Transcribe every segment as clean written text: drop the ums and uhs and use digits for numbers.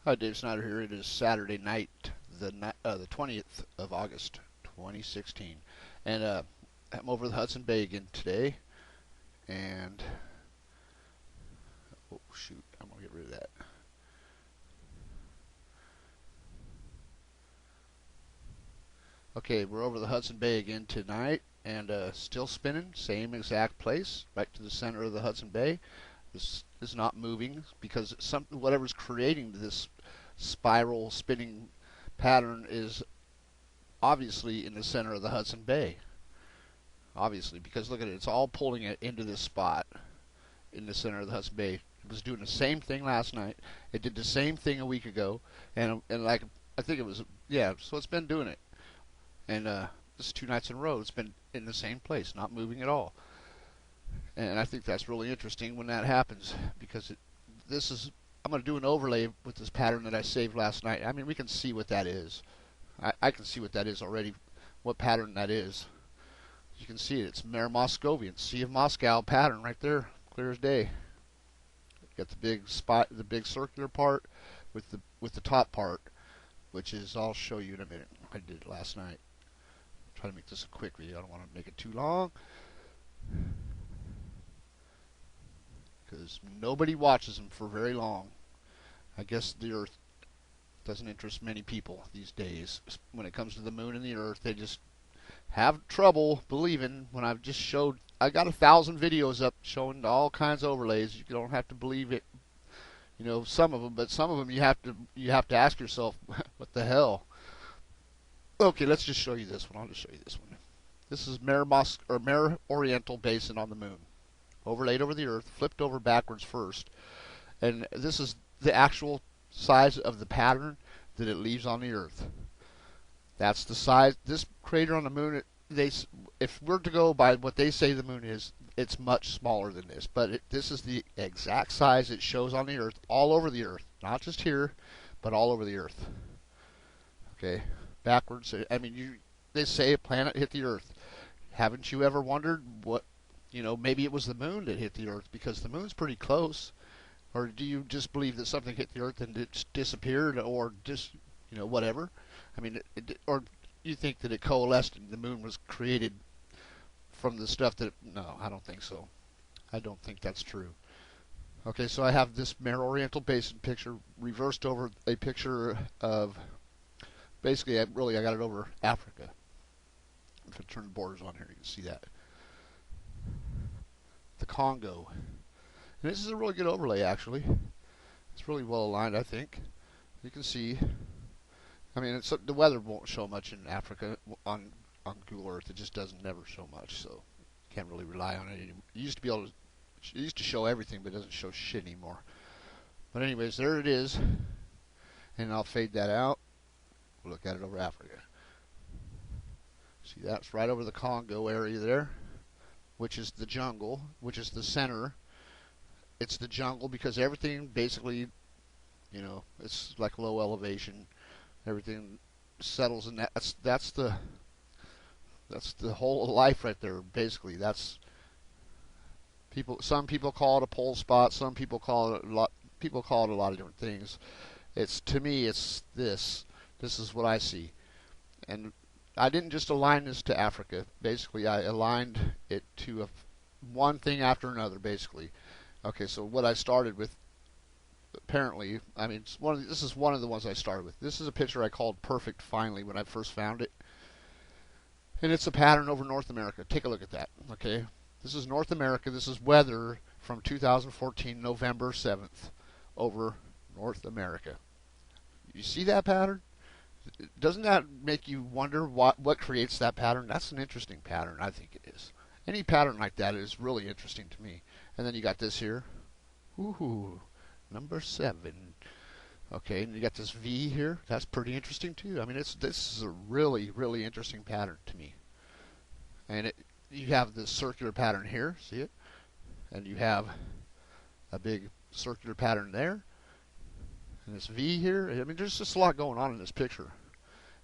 Hi, Dave Snyder here. It is Saturday night, the 20th of August, 2016, and I'm over the Hudson Bay again today. And oh shoot, I'm gonna get rid of that. Okay, we're over the Hudson Bay again tonight, and still spinning, same exact place, right to the center of the Hudson Bay. This is not moving because whatever's creating this spiral spinning pattern is obviously in the center of the Hudson Bay. Obviously, because look at it, it's all pulling it into this spot in the center of the Hudson Bay. It was doing the same thing last night. It did the same thing a week ago, and like I think it was, yeah. So it's been doing it, and this is 2 nights in a row. It's been in the same place, not moving at all. And I think that's really interesting when that happens because this is. I'm going to do an overlay with this pattern that I saved last night. I mean, we can see what that is. I can see what that is already. What pattern that is. You can see it. It's Mare Moscovian, Sea of Moscow pattern right there, clear as day. Got the big spot, the big circular part with the top part, which is I'll show you in a minute. I did it last night. Try to make this a quick video. I don't want to make it too long because nobody watches them for very long. I guess the Earth doesn't interest many people these days. When it comes to the moon and the Earth, they just have trouble believing when I've just showed. I got 1,000 videos up showing all kinds of overlays. You don't have to believe it, some of them, but some of them you have to ask yourself, what the hell? Okay, let's just show you this one. I'll just show you this one. This is Mare Oriental Basin on the moon, overlaid over the Earth, flipped over backwards first, and this is the actual size of the pattern that it leaves on the Earth. That's the size. This crater on the moon, if we're to go by what they say the moon is, it's much smaller than this. But this is the exact size it shows on the Earth, all over the Earth. Not just here, but all over the Earth. Okay, backwards. I mean, they say a planet hit the Earth. Haven't you ever wondered what, maybe it was the moon that hit the Earth because the moon's pretty close? Or do you just believe that something hit the Earth and it disappeared or just, whatever? I mean, or you think that it coalesced and the moon was created from the stuff that... No, I don't think so. I don't think that's true. Okay, so I have this Mare Oriental Basin picture reversed over a picture of... Basically, I got it over Africa. If I turn the borders on here, you can see that. The Congo. And this is a really good overlay, actually. It's really well aligned, I think. You can see... I mean, the weather won't show much in Africa on Google Earth. It just doesn't never show much, so you can't really rely on it anymore. It used to show everything, but it doesn't show shit anymore. But anyways, there it is, and I'll fade that out. We'll look at it over Africa. See, that's right over the Congo area there, which is the jungle, which is the center. It's the jungle because everything basically, it's like low elevation. Everything settles in that. That's the whole of life right there. Basically, that's people. Some people call it a pole spot. Some people call it a lot. People call it a lot of different things. To me, it's this. This is what I see, and I didn't just align this to Africa. Basically, I aligned it to one thing after another. Basically, okay. So what I started with. Apparently, I mean, this is one of the ones I started with. This is a picture I called perfect finally when I first found it. And it's a pattern over North America. Take a look at that, okay? This is North America. This is weather from 2014, November 7th, over North America. You see that pattern? Doesn't that make you wonder what creates that pattern? That's an interesting pattern, I think it is. Any pattern like that is really interesting to me. And then you got this here. Ooh. Number 7. Okay, and you got this V here. That's pretty interesting too. I mean, this is a really, really interesting pattern to me. And you have this circular pattern here. See it? And you have a big circular pattern there. And this V here. I mean, there's just a lot going on in this picture.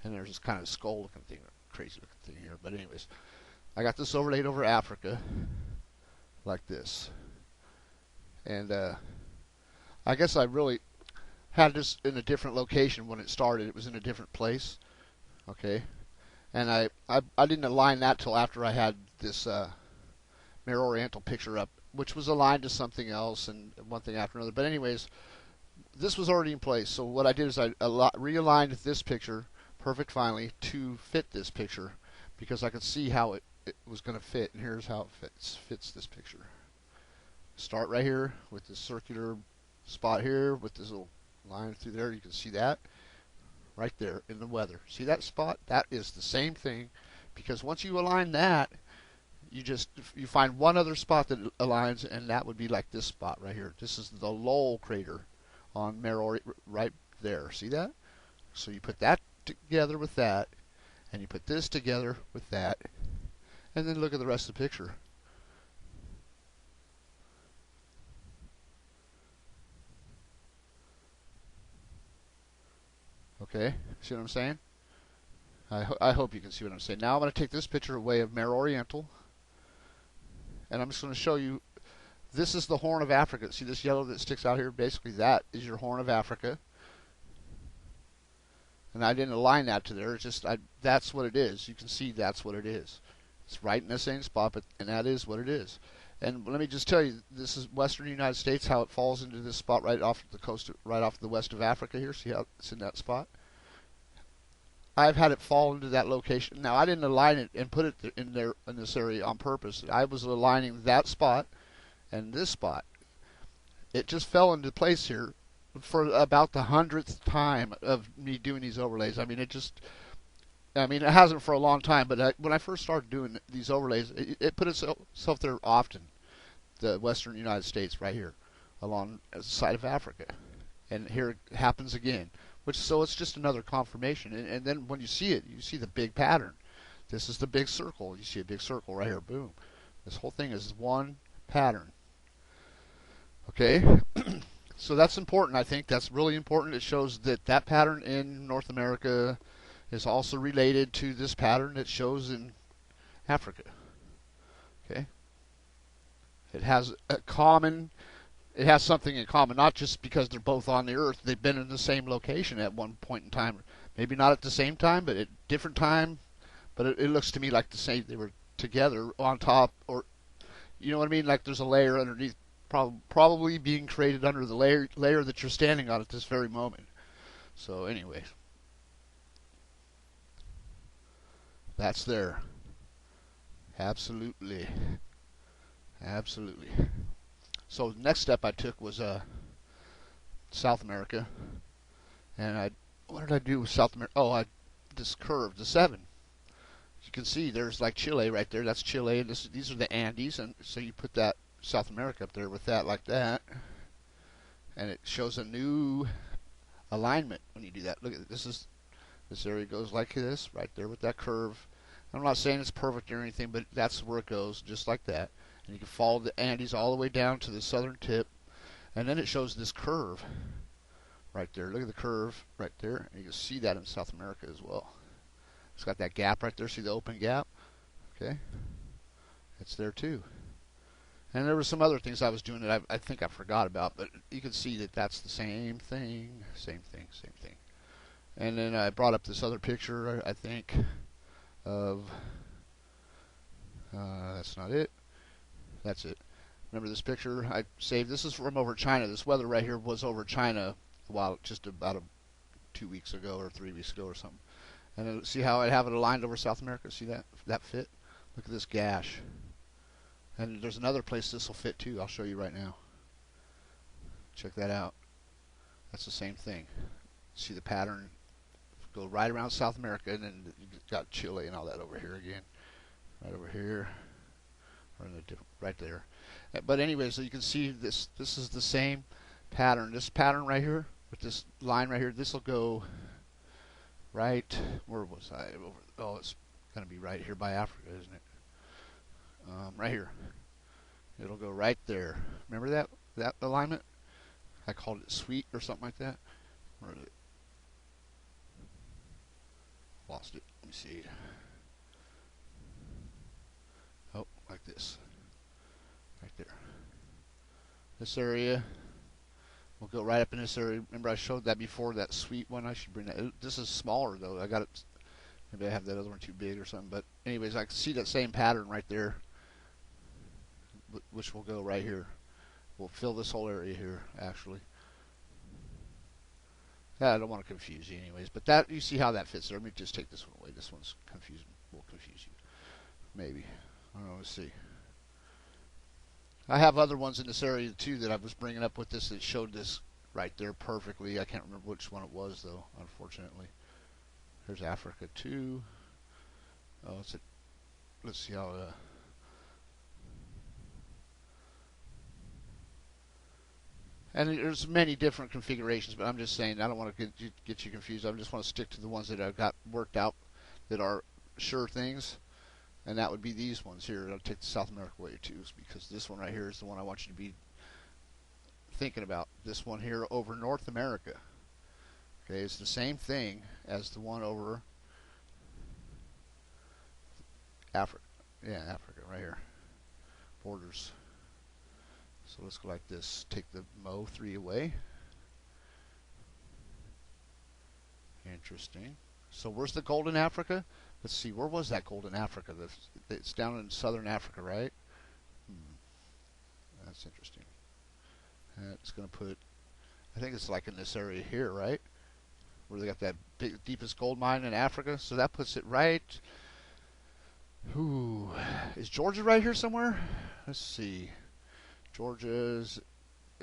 And there's this kind of skull-looking thing, crazy looking thing here. But anyways, I got this overlaid over Africa, like this. And I guess I really had this in a different location when it started. It was in a different place. Okay, and I didn't align that till after I had this Mare Oriental picture up, which was aligned to something else and one thing after another. But anyways, this was already in place. So what I did is I realigned this picture perfect finally to fit this picture because I could see how it was going to fit. And here's how it fits this picture. Start right here with this circular spot here with this little line through there. You can see that right there in the weather. See that spot? That is the same thing because once you align that, you find one other spot that aligns, and that would be like this spot right here. This is the Lowell crater on Mare right there. See that? So you put that together with that, and you put this together with that, and then look at the rest of the picture. Okay, see what I'm saying? I hope you can see what I'm saying. Now I'm going to take this picture away of Mare Oriental, and I'm just going to show you. This is the Horn of Africa. See this yellow that sticks out here? Basically, that is your Horn of Africa. And I didn't align that to there. It's just that's what it is. You can see that's what it is. It's right in the same spot, and that is what it is. And let me just tell you, this is Western United States, how it falls into this spot right off the coast, right off the west of Africa here. See how it's in that spot? I've had it fall into that location. Now, I didn't align it and put it in there in this area on purpose. I was aligning that spot and this spot. It just fell into place here for about the 100th time of me doing these overlays. I mean, it hasn't for a long time, but when I first started doing these overlays, it put itself there often. The Western United States right here, along the side of Africa. And here it happens again. So it's just another confirmation. And then when you see it, you see the big pattern. This is the big circle. You see a big circle right here. Boom. This whole thing is one pattern. Okay? So that's important, I think. That's really important. It shows that that pattern in North America is also related to this pattern that shows in Africa. Okay? It has something in common, not just because they're both on the Earth. They've been in the same location at one point in time. Maybe not at the same time, but at different time. But it looks to me like the same. They were together on top, or you know what I mean? Like there's a layer underneath, probably being created under the layer that you're standing on at this very moment. So anyway, that's there. Absolutely. Absolutely. So the next step I took was South America, and what did I do with South America? Oh, this curve, the 7. As you can see, there's like Chile right there. That's Chile, and these are the Andes, and so you put that South America up there with that like that, and it shows a new alignment when you do that. Look at this area goes like this right there with that curve. I'm not saying it's perfect or anything, but that's where it goes, just like that. And you can follow the Andes all the way down to the southern tip, and then it shows this curve right there. Look at the curve right there, and you can see that in South America as well. It's got that gap right there. See the open gap? Okay, it's there too. And there were some other things I was doing that I think I forgot about, but you can see that that's the same thing, same thing, same thing. And then I brought up this other picture, I think, of that's not it. That's it. Remember this picture I saved? This is from over China. This weather right here was over China a while, just about 2 weeks ago or 3 weeks ago or something. And then see how I have it aligned over South America? See that fit? Look at this gash. And there's another place this will fit too. I'll show you right now. Check that out. That's the same thing. See the pattern? Go right around South America, and then you got Chile and all that over here again. Right over here. Right there. But anyways, so you can see this is the same pattern. This pattern right here with this line right here, this will go right, where was I? Oh, it's going to be right here by Africa, isn't it? Right here. It'll go right there. Remember that alignment? I called it sweet or something like that. Where is it? Lost it. Let me see. Oh, like this. Right there. This area We'll go right up in this area. Remember I showed that before, that sweet one? I should bring that. This is smaller though. I got it. Maybe I have that other one too big or something. But anyways, I can see that same pattern right there, which will go right here. We'll fill this whole area here, actually. Yeah, I don't want to confuse you anyways, but that, you see how that fits there. Let me just take this one away. This one's confusing. Will confuse you. Maybe. I don't know. Let's see. I have other ones in this area too that I was bringing up with this that showed this right there perfectly. I can't remember which one it was though, unfortunately. There's Africa too. Oh, let's see how. And there's many different configurations, but I'm just saying I don't want to get you confused. I just want to stick to the ones that I've got worked out that are sure things, and that would be these ones here. I'll take the South America way too, because this one right here is the one I want you to be thinking about. This one here over North America. Okay, it's the same thing as the one over Africa. Yeah, Africa right here. Borders. So let's go like this. Take the Mo 3 away. Interesting. So where's the gold in Africa? Let's see. Where was that gold in Africa? It's down in southern Africa, right? That's interesting. It's going to put, I think it's like in this area here, right? Where they got that big, deepest gold mine in Africa. So that puts it right. Ooh. Is Georgia right here somewhere? Let's see. Georgia's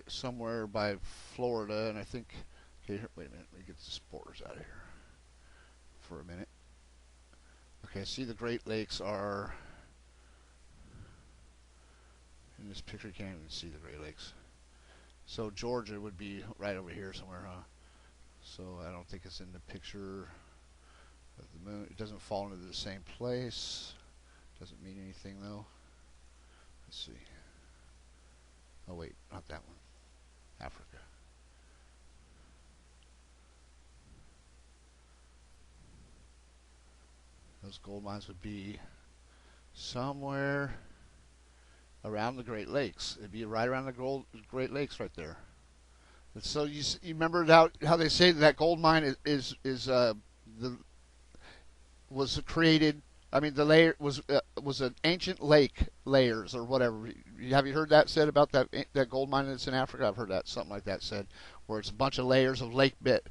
somewhere by Florida, and I think. Okay, wait a minute. Let me get the borders out of here for a minute. Okay, see the Great Lakes are in this picture. You can't even see the Great Lakes. So Georgia would be right over here somewhere, huh? So I don't think it's in the picture of the moon. It doesn't fall into the same place. Doesn't mean anything though. Let's see. Oh wait, not that one. Africa. Those gold mines would be somewhere around the Great Lakes. It'd be right around the Great Lakes right there. And so you remember how they say that gold mine was created. I mean, the layer was an ancient lake layers or whatever. Have you heard that said about that gold mine that's in Africa? I've heard that, something like that said, where it's a bunch of layers of lake bit,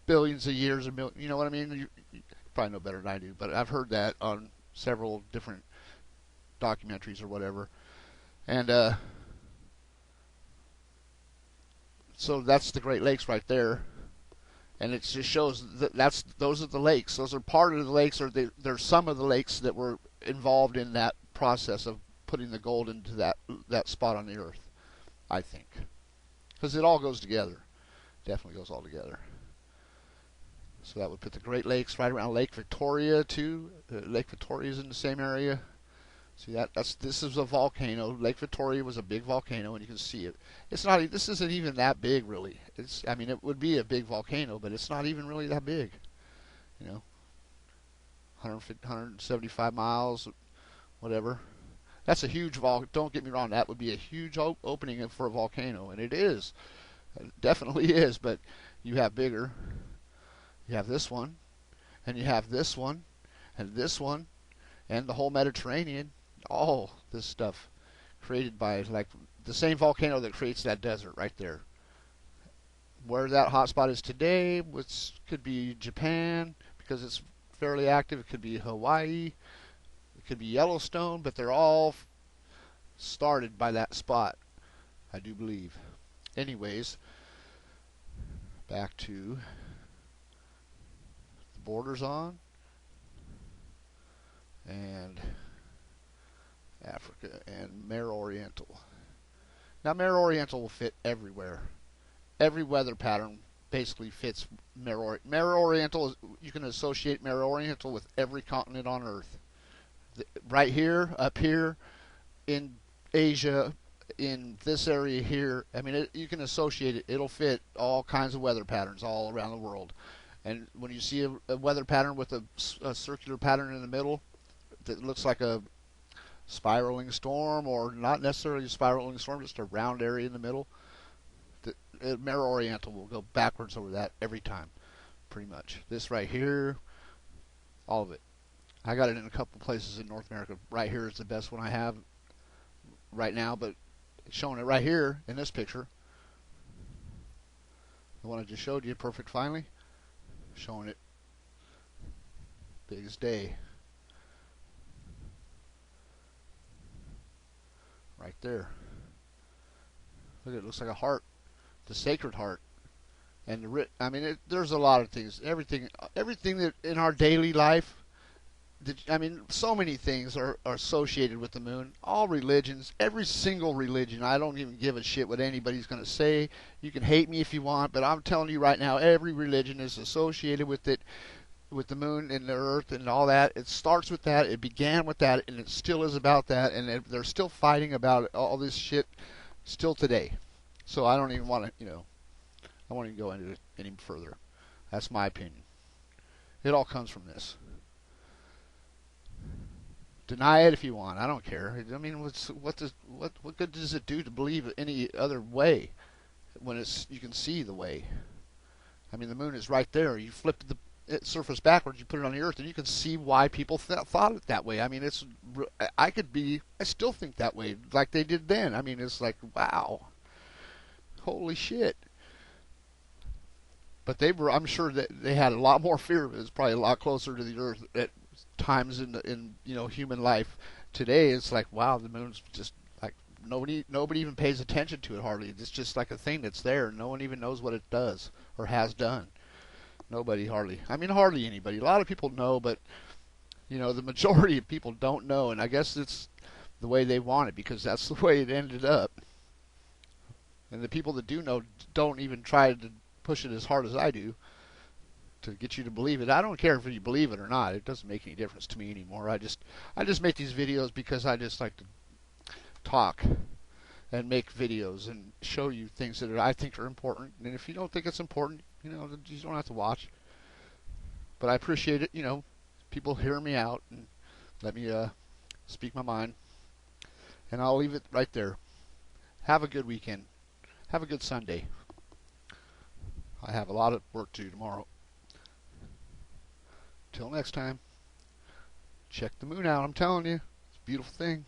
billions of years, you know what I mean? You probably know better than I do, but I've heard that on several different documentaries or whatever. And so that's the Great Lakes right there. And it just shows that those are the lakes. Those are part of the lakes, or they're some of the lakes that were involved in that process of putting the gold into that spot on the earth, I think. Because it all goes together. Definitely goes all together. So that would put the Great Lakes right around Lake Victoria, too. Lake Victoria is in the same area. See this is a volcano. Lake Victoria was a big volcano, and you can see it. It's not. This isn't even that big, really. I mean, it would be a big volcano, but it's not even really that big. You know, 175 miles, whatever. That's a huge Don't get me wrong. That would be a huge opening for a volcano, and it is. It definitely is. But you have bigger. You have this one, and you have this one, and this one, and the whole Mediterranean. All this stuff created by like the same volcano that creates that desert right there. Where that hotspot is today, which could be Japan because it's fairly active. It could be Hawaii. It could be Yellowstone, but they're all started by that spot, I do believe. Anyways, back to the borders on and Africa and Mare Oriental. Now Mare Oriental will fit everywhere. Every weather pattern basically fits Mare Oriental. Mare Oriental, you can associate Mare Oriental with every continent on Earth. Right here, up here, in Asia, in this area here, I mean, you can associate it. It'll fit all kinds of weather patterns all around the world. And when you see a weather pattern with a circular pattern in the middle that looks like a spiraling storm, or not necessarily a spiraling storm, just a round area in the middle, Mare Oriental will go backwards over that every time, pretty much. This right here, all of it. I got it in a couple places in North America. Right here is the best one I have right now, but it's showing it right here in this picture. The one I just showed you, perfect finally, showing it big as day. Right there. Look, it looks like a heart, the Sacred Heart. And I mean, there's a lot of things. Everything that in our daily life. I mean, so many things are associated with the moon. All religions, every single religion. I don't even give a shit what anybody's going to say. You can hate me if you want, but I'm telling you right now, every religion is associated with it, with the moon and the earth and all that. It starts with that. It began with that, and it still is about that. And they're still fighting about all this shit still today. So I don't even want to, I won't even go into it any further. That's my opinion. It all comes from this. Deny it if you want. I don't care. I mean, what good does it do to believe any other way when you can see the way? I mean, the moon is right there. You flip the surface backwards, you put it on the Earth, and you can see why people thought it that way. I mean, I still think that way, like they did then. I mean, it's like, wow, holy shit. But I'm sure that they had a lot more fear of it. It's probably a lot closer to the Earth at times in human life. Today it's like, wow, the moon's just like nobody even pays attention to it hardly. It's just like a thing that's there. No one even knows what it does or has done. Nobody hardly. I mean, hardly anybody. A lot of people know, but the majority of people don't know, and I guess it's the way they want it because that's the way it ended up. And the people that do know don't even try to push it as hard as I do to get you to believe it. I don't care if you believe it or not. It doesn't make any difference to me anymore. I just make these videos because I just like to talk and make videos and show you things that I think are important. And if you don't think it's important, you don't have to watch. But I appreciate it. People hear me out and let me speak my mind. And I'll leave it right there. Have a good weekend. Have a good Sunday. I have a lot of work to do tomorrow. Till next time, check the moon out. I'm telling you, it's a beautiful thing.